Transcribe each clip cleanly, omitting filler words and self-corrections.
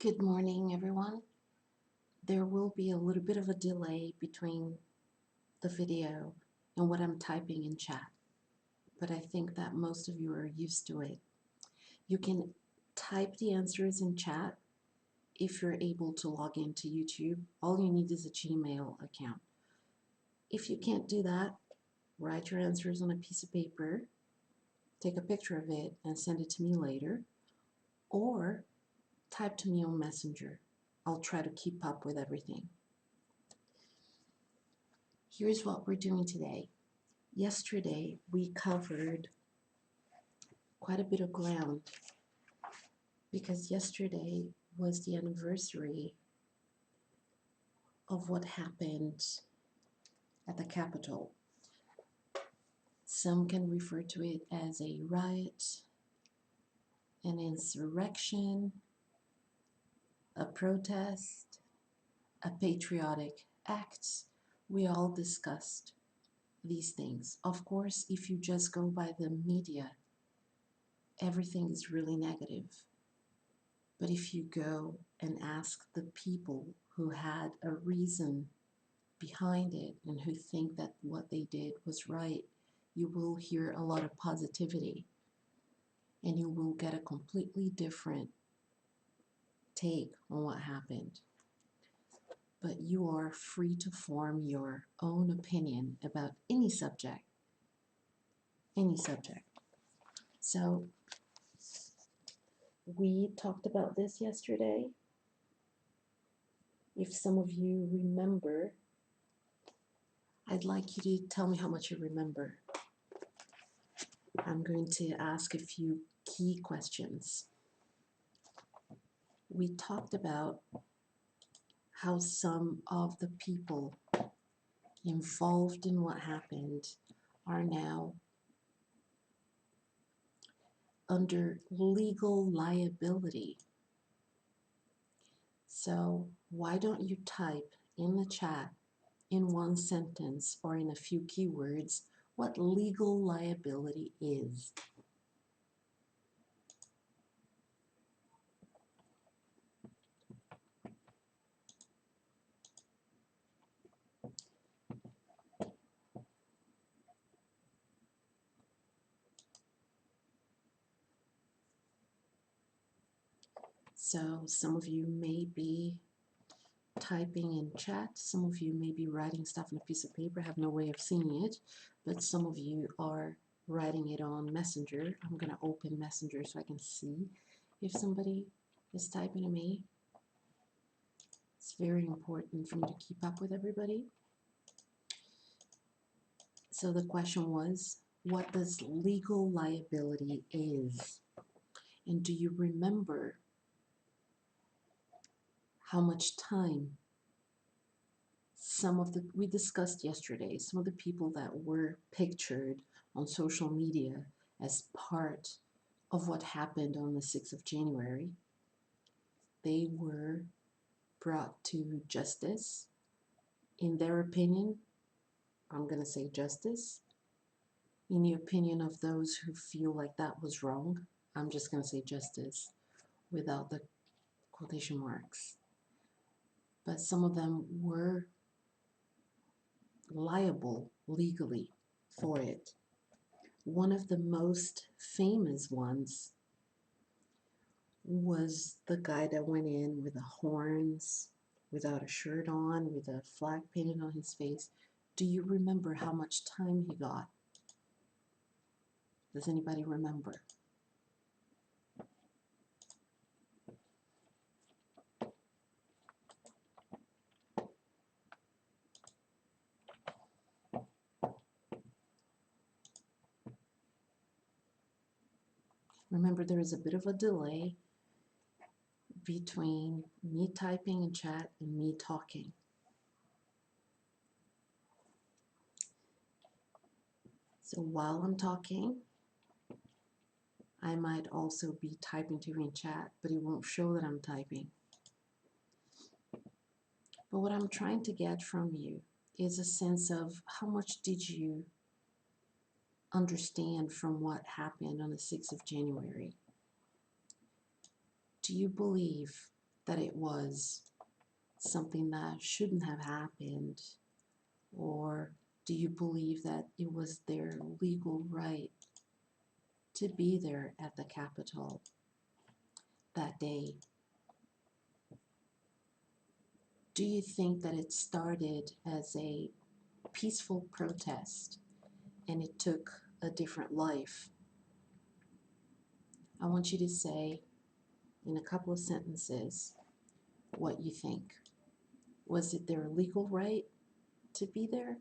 Good morning, everyone. There will be a little bit of a delay between the video and what I'm typing in chat, but I think that most of you are used to it. You can type the answers in chat if you're able to log into YouTube. All you need is a Gmail account. If you can't do that, write your answers on a piece of paper, take a picture of it, and send it to me later, or type to me on Messenger. I'll try to keep up with everything. Here's what we're doing today. Yesterday, we covered quite a bit of ground because yesterday was the anniversary of what happened at the Capitol. Some can refer to it as a riot, an insurrection, a protest, a patriotic act. We all discussed these things. Of course, if you just go by the media, everything is really negative. But if you go and ask the people who had a reason behind it and who think that what they did was right, you will hear a lot of positivity and you will get a completely different take on what happened. But you are free to form your own opinion about any subject. Any subject. So we talked about this yesterday. If some of you remember, I'd like you to tell me how much you remember. I'm going to ask a few key questions. We talked about how some of the people involved in what happened are now under legal liability. So why don't you type in the chat in one sentence or in a few keywords what legal liability is? So some of you may be typing in chat, some of you may be writing stuff on a piece of paper, have no way of seeing it, but some of you are writing it on Messenger. I'm going to open Messenger so I can see if somebody is typing to me. It's very important for me to keep up with everybody. So the question was, what does legal liability is? And do you remember how much time we discussed yesterday, some of the people that were pictured on social media as part of what happened on the 6th of January, they were brought to justice. In their opinion, I'm going to say justice. In the opinion of those who feel like that was wrong, I'm just going to say justice without the quotation marks. But some of them were liable legally for it. One of the most famous ones was the guy that went in with the horns, without a shirt on, with a flag painted on his face. Do you remember how much time he got? Does anybody remember? Remember, there is a bit of a delay between me typing in chat and me talking. So while I'm talking, I might also be typing to you in chat, but it won't show that I'm typing. But what I'm trying to get from you is a sense of how much did you understand from what happened on the 6th of January? Do you believe that it was something that shouldn't have happened? Or do you believe that it was their legal right to be there at the Capitol that day? Do you think that it started as a peaceful protest and it took a different life? I want you to say in a couple of sentences what you think. Was it their legal right to be there?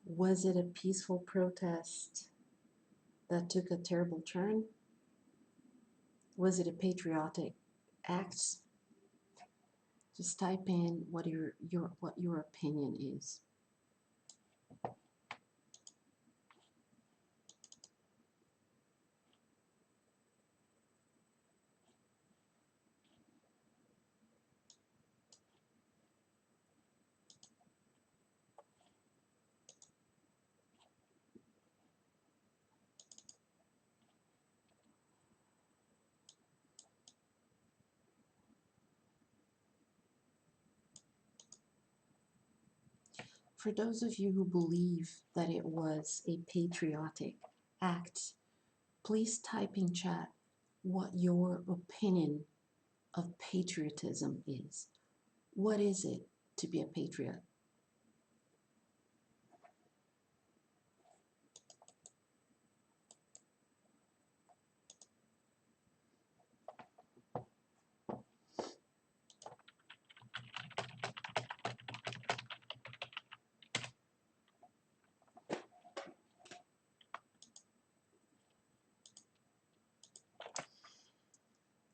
Was it a peaceful protest that took a terrible turn? Was it a patriotic act? Just type in what your opinion is. For those of you who believe that it was a patriotic act, please type in chat what your opinion of patriotism is. What is it to be a patriot?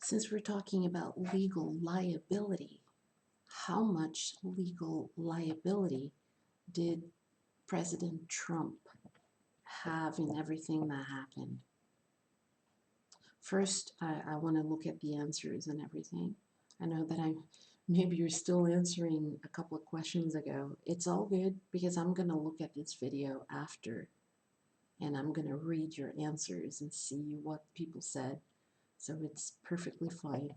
Since we're talking about legal liability, how much legal liability did President Trump have in everything that happened? First, I want to look at the answers and everything. I know that maybe you're still answering a couple of questions ago. It's all good because I'm going to look at this video after and I'm going to read your answers and see what people said. So it's perfectly fine.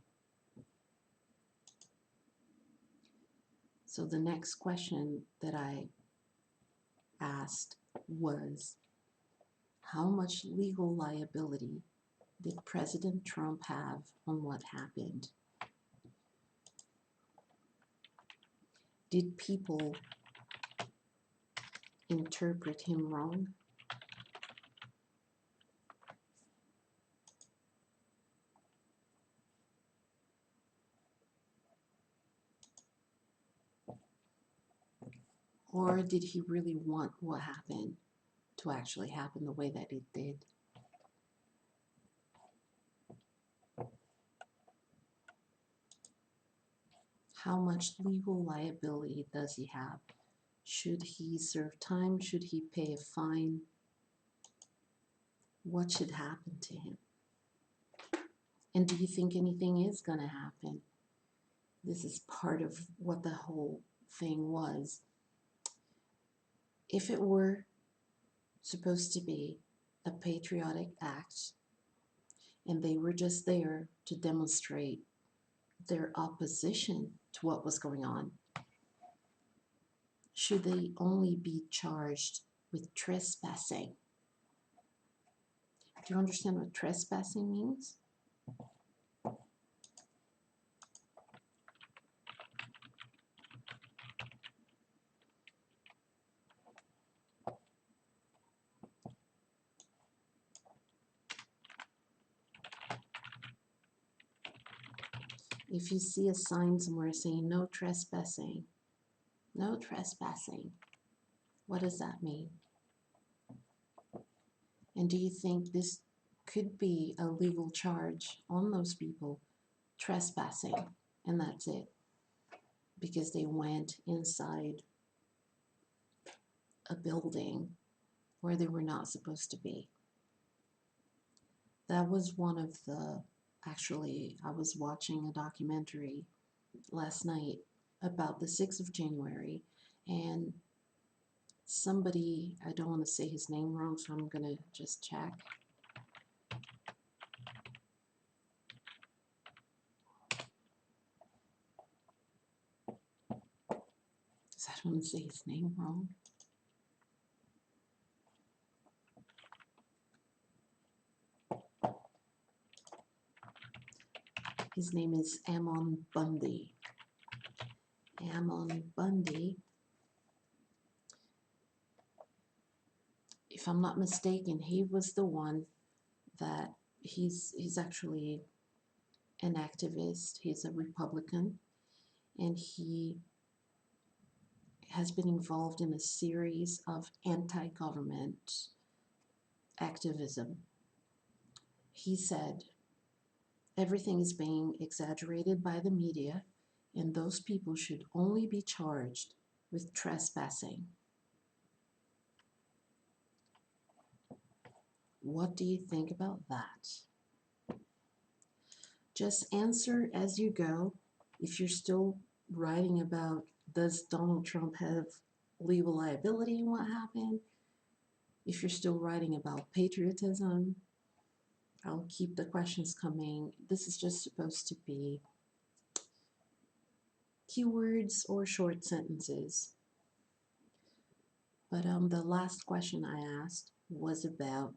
So the next question that I asked was, how much legal liability did President Trump have on what happened? Did people interpret him wrong? Or did he really want what happened to actually happen the way that it did? How much legal liability does he have? Should he serve time? Should he pay a fine? What should happen to him? And do you think anything is going to happen? This is part of what the whole thing was. If it were supposed to be a patriotic act and they were just there to demonstrate their opposition to what was going on, should they only be charged with trespassing? Do you understand what trespassing means? If you see a sign somewhere saying no trespassing, no trespassing, what does that mean? And do you think this could be a legal charge on those people trespassing, and that's it? Because they went inside a building where they were not supposed to be. That was one of the, actually, I was watching a documentary last night about the 6th of January, and somebody, I don't want to say his name wrong, so I'm going to just check. don't want to say his name wrong. His name is Ammon Bundy. Ammon Bundy, if I'm not mistaken, he was the one that he's actually an activist. He's a Republican, and he has been involved in a series of anti-government activism. He said everything is being exaggerated by the media, and those people should only be charged with trespassing. What do you think about that? Just answer as you go. If you're still writing about, does Donald Trump have legal liability in what happened? If you're still writing about patriotism, I'll keep the questions coming. This is just supposed to be keywords or short sentences. But the last question I asked was about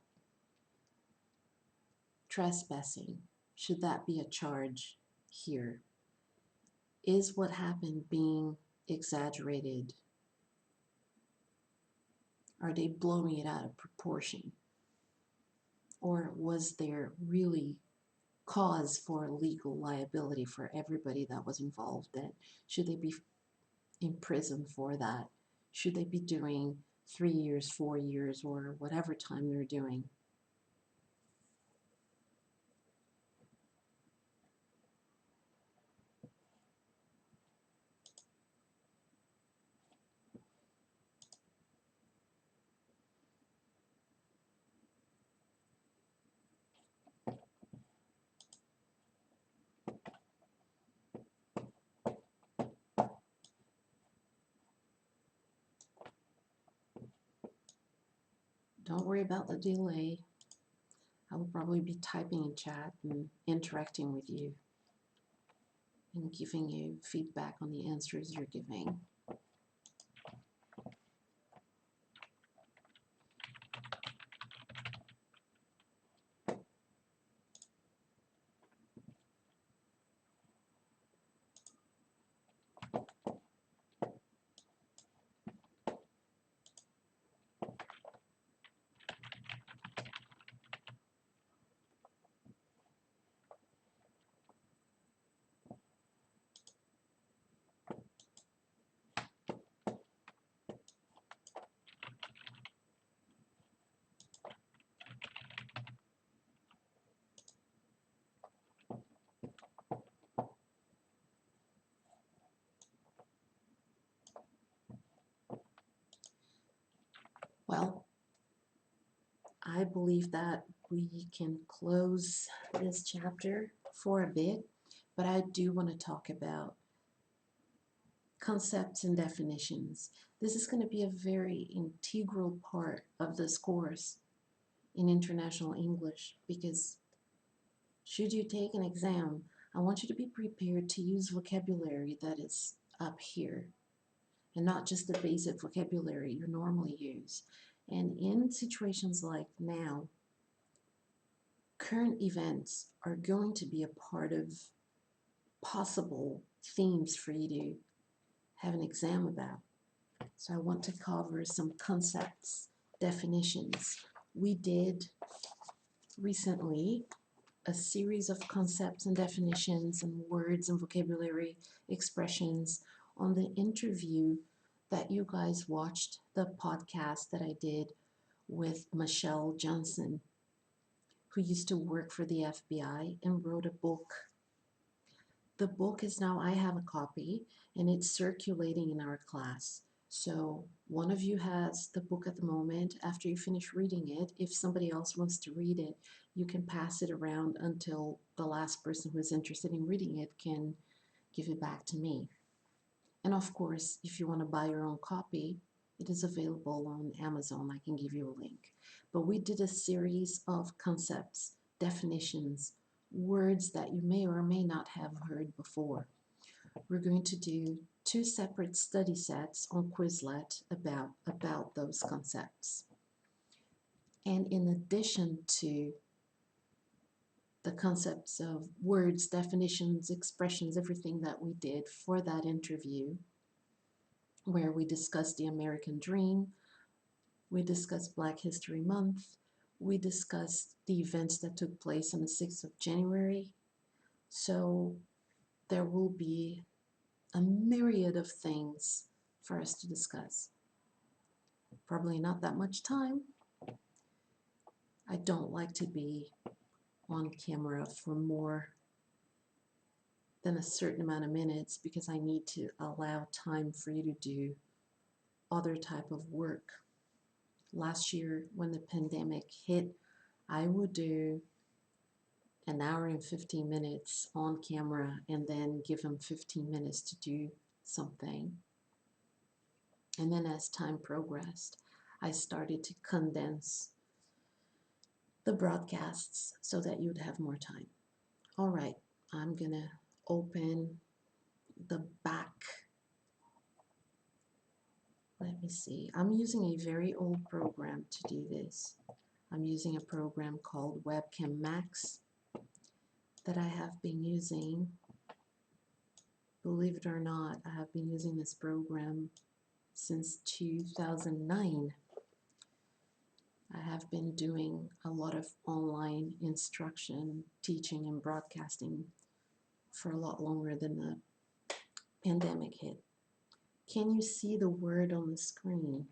trespassing. Should that be a charge here? Is what happened being exaggerated? Are they blowing it out of proportion? Or was there really cause for legal liability for everybody that was involved? That should they be in prison for that? Should they be doing 3 years, 4 years, or whatever time they're doing? Don't worry about the delay. I will probably be typing in chat and interacting with you and giving you feedback on the answers you're giving. Well, I believe that we can close this chapter for a bit, but I do want to talk about concepts and definitions. This is going to be a very integral part of this course in international English, because should you take an exam, I want you to be prepared to use vocabulary that is up here and not just the basic vocabulary you normally use. And in situations like now, current events are going to be a part of possible themes for you to have an exam about. So I want to cover some concepts, definitions. We did recently a series of concepts and definitions and words and vocabulary expressions on the interview that you guys watched, the podcast that I did with Michelle Johnson, who used to work for the FBI and wrote a book. The book is now, I have a copy, and it's circulating in our class. So one of you has the book at the moment. After you finish reading it, if somebody else wants to read it, you can pass it around until the last person who is interested in reading it can give it back to me. And of course, if you want to buy your own copy, it is available on Amazon. I can give you a link. But we did a series of concepts, definitions, words that you may or may not have heard before. we're going to do 2 separate study sets on Quizlet about those concepts. And in addition to the concepts of words, definitions, expressions, everything that we did for that interview, where we discussed the American Dream, we discussed Black History Month, we discussed the events that took place on the 6th of January. So there will be a myriad of things for us to discuss. Probably not that much time. I don't like to be on camera for more than a certain amount of minutes because I need to allow time for you to do other type of work. Last year when the pandemic hit, I would do an hour and 15 minutes on camera and then give them 15 minutes to do something. And then as time progressed, I started to condense the broadcasts so that you'd have more time. All right, I'm gonna open the back. Let me see. I'm using a very old program to do this. I'm using a program called Webcam Max that I have been using. Believe it or not, I have been using this program since 2009. I have been doing a lot of online instruction, teaching, and broadcasting for a lot longer than the pandemic hit. Can you see the word on the screen?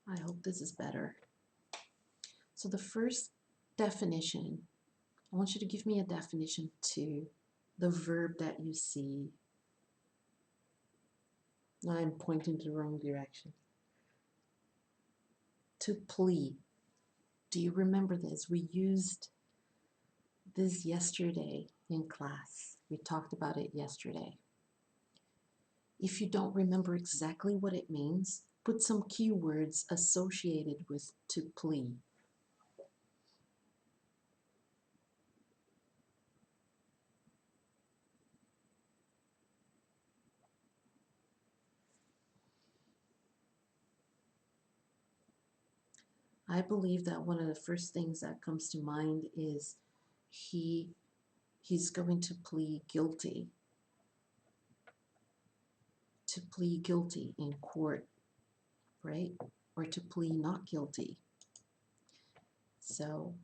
I hope this is better. So the first definition, I want you to give me a definition to the verb that you see. I'm pointing to the wrong direction. To plea. Do you remember this? We used this yesterday in class. We talked about it yesterday. If you don't remember exactly what it means, put some keywords associated with to plea. I believe that one of the first things that comes to mind is he's going to plead guilty. To plead guilty in court, right? Or to plead not guilty. So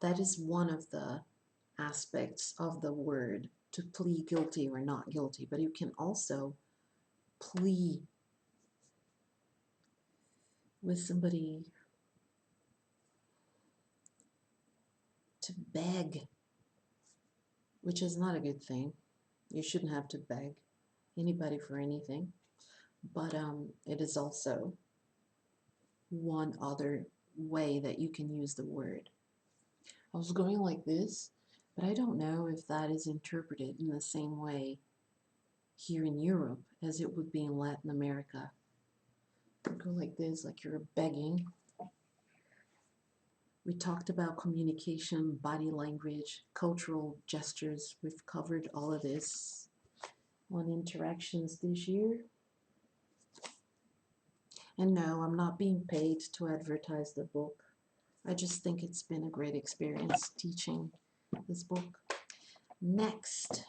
that is one of the aspects of the word, to plead guilty or not guilty. But you can also plead with somebody, to beg, which is not a good thing. You shouldn't have to beg anybody for anything. But it is also one other way that you can use the word. I was going like this, but I don't know if that is interpreted in the same way here in Europe as it would be in Latin America. Go like this, like you're begging. We talked about communication, body language, cultural gestures. We've covered all of this on interactions this year. And no, I'm not being paid to advertise the book. I just think it's been a great experience teaching this book. Next,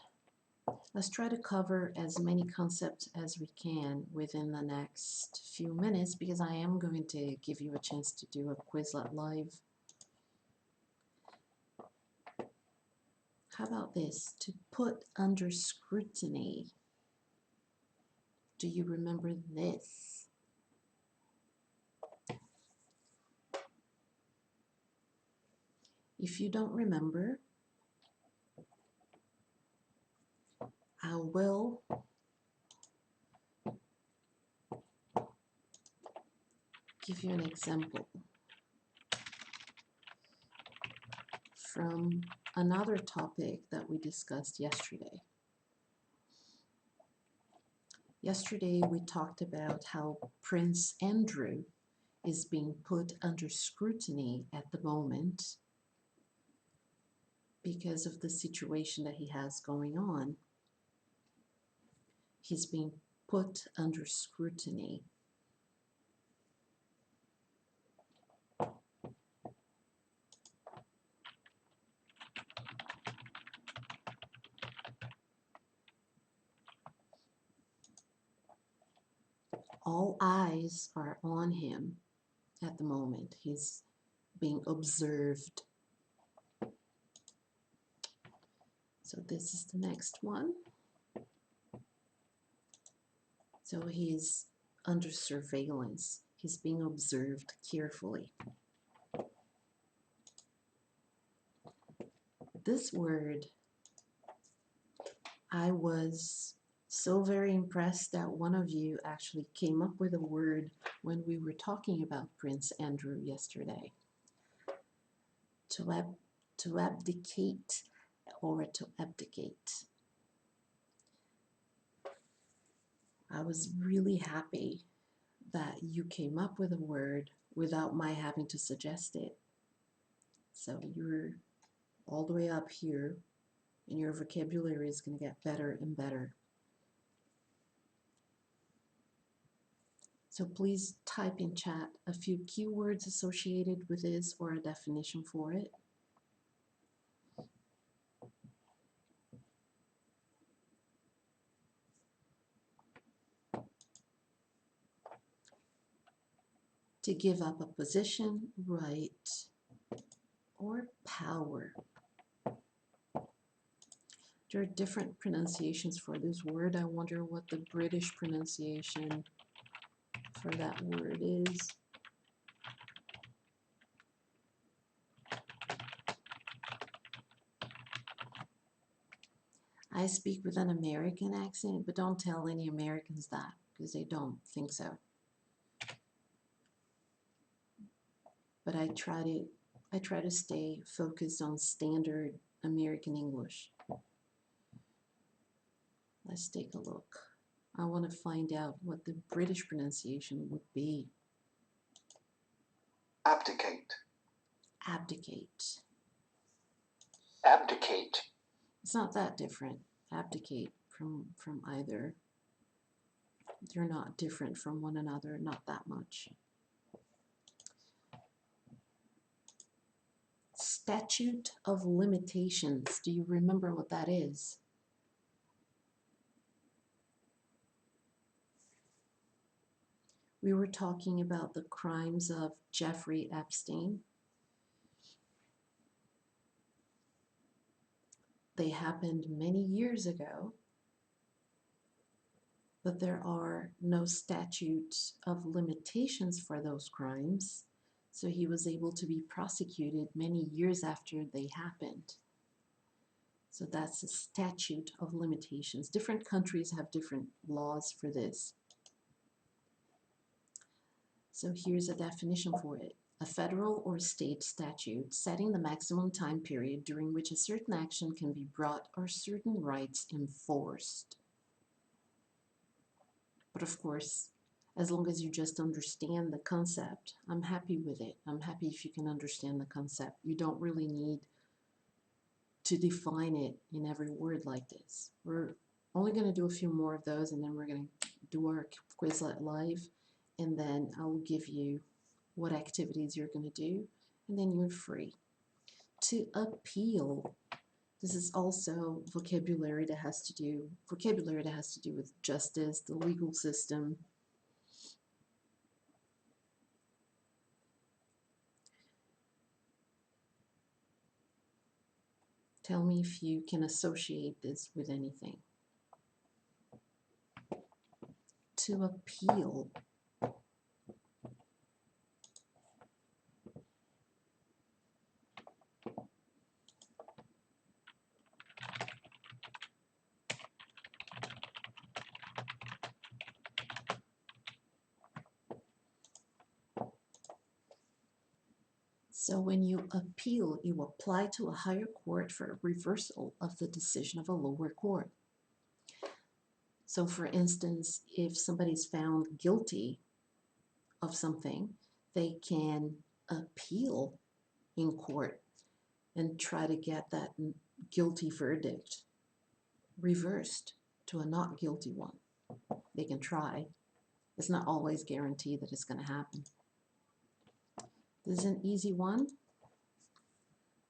let's try to cover as many concepts as we can within the next few minutes because I am going to give you a chance to do a Quizlet Live. How about this? To put under scrutiny. Do you remember this? If you don't remember, I will give you an example from another topic that we discussed yesterday. Yesterday we talked about how Prince Andrew is being put under scrutiny at the moment because of the situation that he has going on. He's being put under scrutiny. All eyes are on him at the moment. He's being observed. So this is the next one. So he's under surveillance. He's being observed carefully. This word, I was so very impressed that one of you actually came up with a word when we were talking about Prince Andrew yesterday. To abdicate or to abdicate. I was really happy that you came up with a word without my having to suggest it. So you're all the way up here, and your vocabulary is going to get better and better. So please type in chat a few keywords associated with this or a definition for it. To give up a position, right, or power. There are different pronunciations for this word. I wonder what the British pronunciation for that word is. I speak with an American accent, but don't tell any Americans that, because they don't think so. But I try to stay focused on standard American English. Let's take a look. I want to find out what the British pronunciation would be. Abdicate. Abdicate. Abdicate. It's not that different. Abdicate from either. They're not different from one another, not that much. Statute of Limitations. Do you remember what that is? We were talking about the crimes of Jeffrey Epstein. They happened many years ago, but there are no statutes of limitations for those crimes, so he was able to be prosecuted many years after they happened. So that's a statute of limitations. Different countries have different laws for this. So here's a definition for it. A federal or state statute setting the maximum time period during which a certain action can be brought or certain rights enforced. But of course, as long as you just understand the concept, I'm happy with it. I'm happy if you can understand the concept. You don't really need to define it in every word like this. We're only going to do a few more of those, and then we're going to do our Quizlet live, and then I will give you what activities you're going to do, and then you're free. To appeal. This is also vocabulary that has to do with justice, the legal system. Tell me if you can associate this with anything. To appeal. So when you appeal, you apply to a higher court for a reversal of the decision of a lower court. So for instance, if somebody's found guilty of something, they can appeal in court and try to get that guilty verdict reversed to a not guilty one. They can try. It's not always guaranteed that it's going to happen. This is an easy one.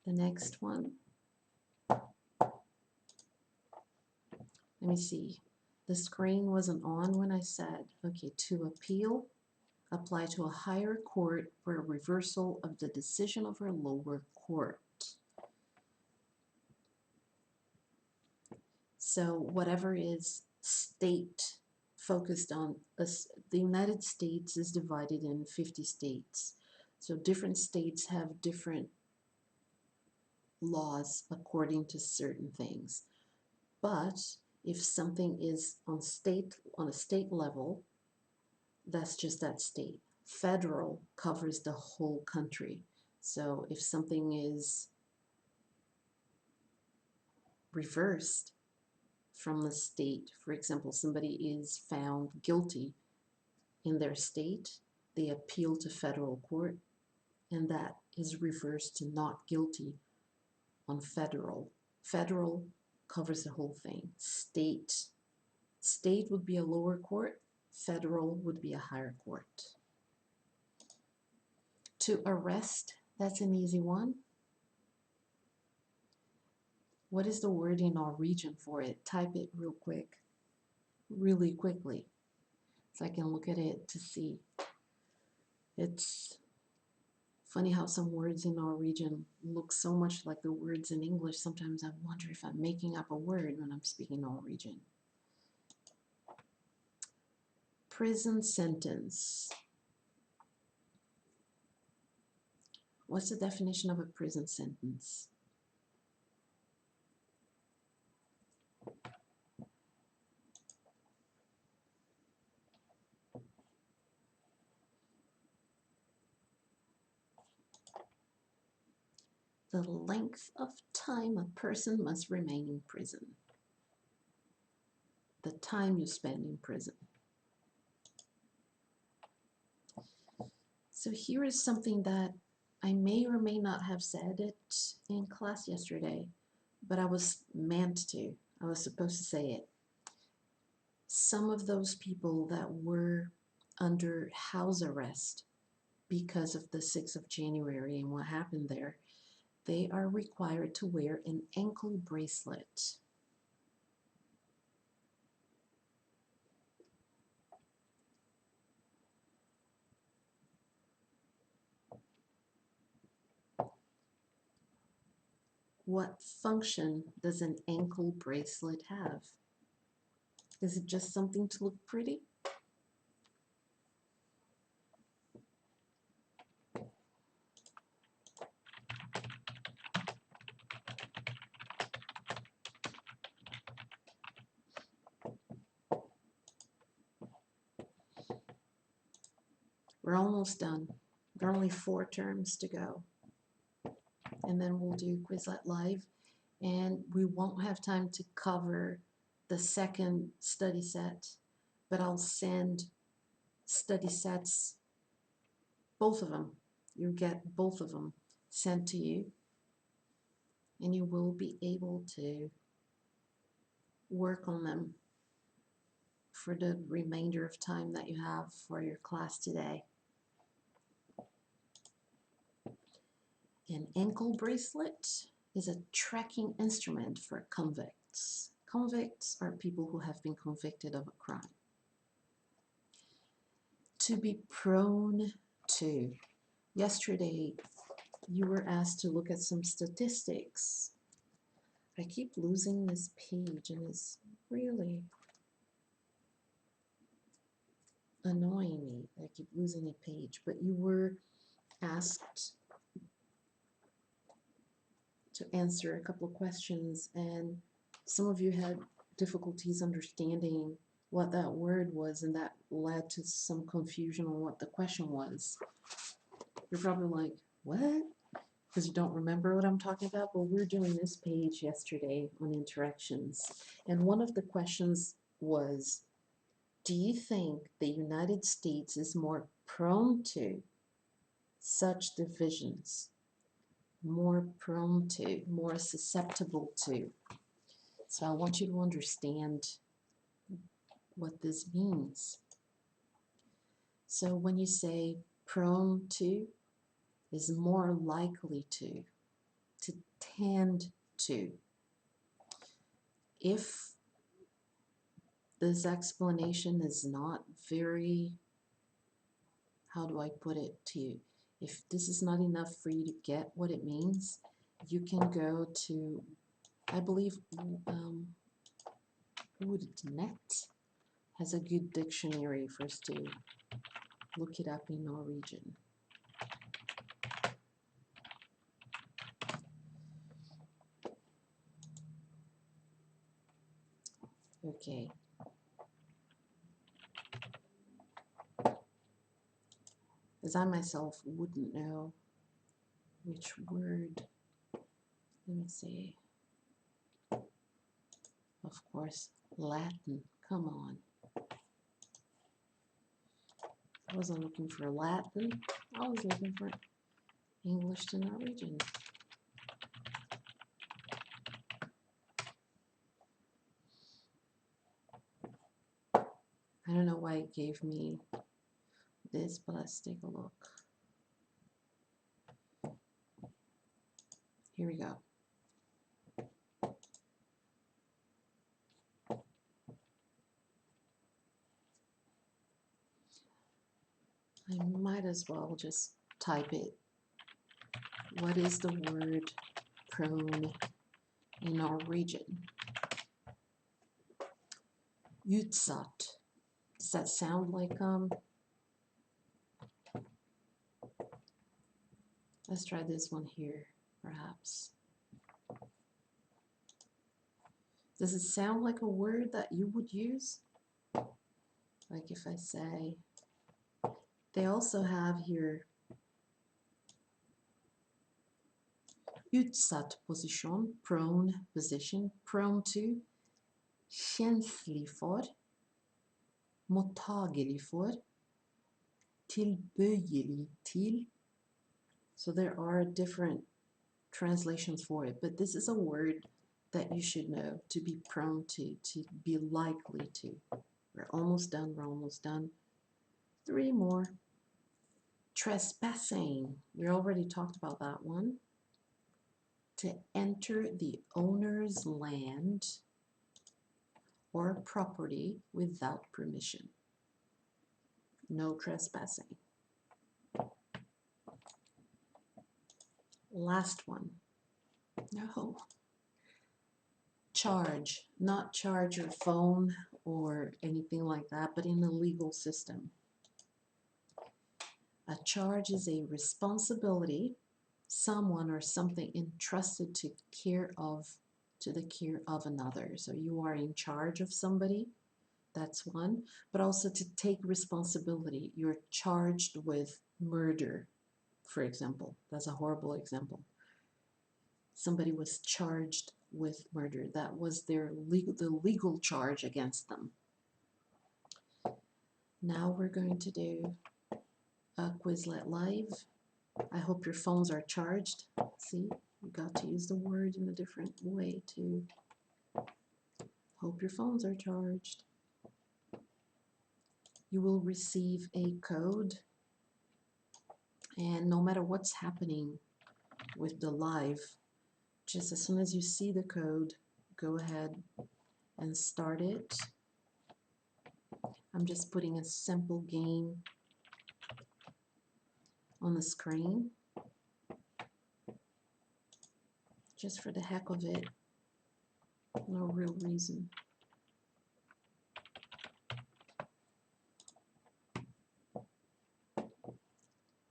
The next one. Let me see. The screen wasn't on when I said, okay, to appeal, apply to a higher court for a reversal of the decision of a lower court. So whatever is state focused on, the United States is divided in 50 states. So different states have different laws according to certain things. But if something is on a state level, that's just that state. Federal covers the whole country. So if something is reversed from the state, for example, somebody is found guilty in their state, they appeal to federal court, and that is reversed to not guilty on federal. Federal covers the whole thing. State would be a lower court, federal would be a higher court. To arrest, that's an easy one. What is the word in our region for it? Type it really quickly, so I can look at it to see. It's funny how some words in our region look so much like the words in English. Sometimes I wonder if I'm making up a word when I'm speaking Norwegian. Prison sentence. What's the definition of a prison sentence? The length of time a person must remain in prison. The time you spend in prison. So here is something that I may or may not have said it in class yesterday, but I was meant to. I was supposed to say it. Some of those people that were under house arrest because of the 6th of January and what happened there, they are required to wear an ankle bracelet. What function does an ankle bracelet have? Is it just something to look pretty? We're almost done. There are only 4 terms to go. And then we'll do Quizlet Live. And we won't have time to cover the second study set, but I'll send study sets, both of them. You get both of them sent to you, and you will be able to work on them for the remainder of time that you have for your class today. An ankle bracelet is a tracking instrument for convicts. Convicts are people who have been convicted of a crime. To be prone to. Yesterday, you were asked to look at some statistics. I keep losing this page, and it's really annoying me. I keep losing a page, but you were asked to answer a couple of questions, and some of you had difficulties understanding what that word was, and that led to some confusion on what the question was. You're probably like, what? Because you don't remember what I'm talking about. Well, we were doing this page yesterday on interactions, and one of the questions was, do you think the United States is more prone to such divisions, more prone to, more susceptible to. So I want you to understand what this means. So when you say prone to, is more likely to tend to. If this explanation is not very, how do I put it to you? If this is not enough for you to get what it means, you can go to, I believe, Ordnet has a good dictionary for us to look it up in Norwegian. Okay. As I myself wouldn't know which word. Let me see. Of course, Latin. Come on. I wasn't looking for Latin. I was looking for English to Norwegian. I don't know why it gave me this, but let's take a look. Here we go. I might as well just type it. What is the word prone in Norwegian? Utsatt. Does that sound like let's try this one here, perhaps. Does it sound like a word that you would use? Like if I say, they also have here utsatt position, prone position, prone to, känslig for, mottagelig for, tilbøyelig til. So there are different translations for it, but this is a word that you should know, to be prone to be likely to. We're almost done, we're almost done. 3 more. Trespassing, we already talked about that one. To enter the owner's land or property without permission. No trespassing. Last one. No. Charge, not charge your phone or anything like that, but in the legal system. A charge is a responsibility someone or something entrusted to the care of another. So you are in charge of somebody, that's one, but also to take responsibility. You're charged with murder, for example. That's a horrible example. Somebody was charged with murder. That was the legal charge against them. Now we're going to do a Quizlet Live. I hope your phones are charged. See, you got to use the word in a different way too. Hope your phones are charged. You will receive a code, and no matter what's happening with the live, just as soon as you see the code, go ahead and start it. I'm just putting a simple game on the screen, just for the heck of it, no real reason.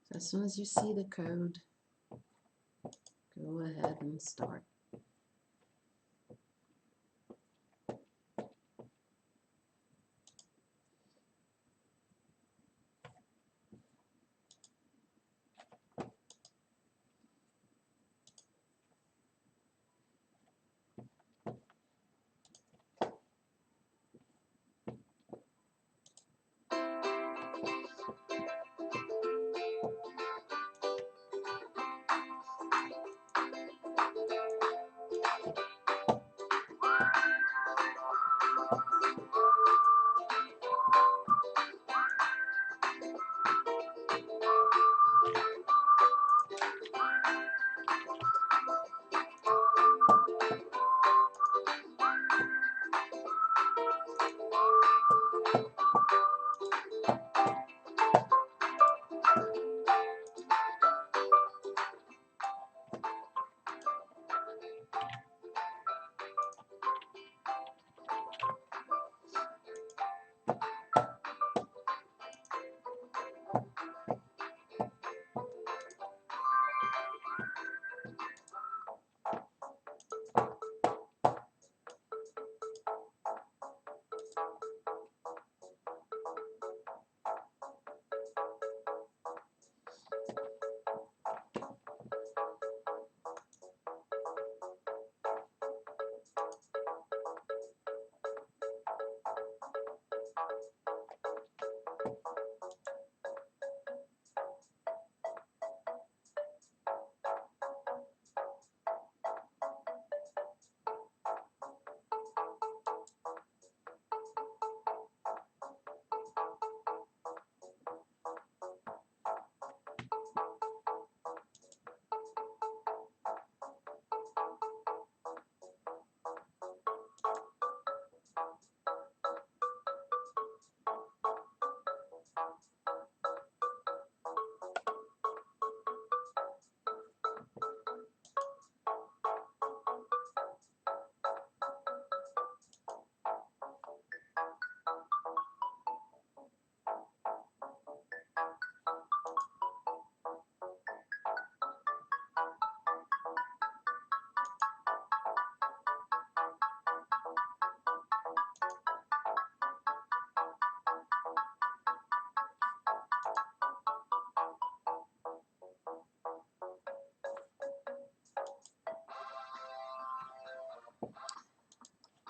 So as soon as you see the code, go ahead and start.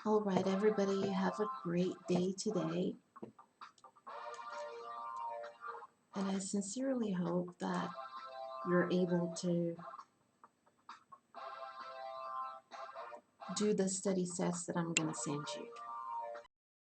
All right, everybody, have a great day today. And I sincerely hope that you're able to do the study sets that I'm going to send you.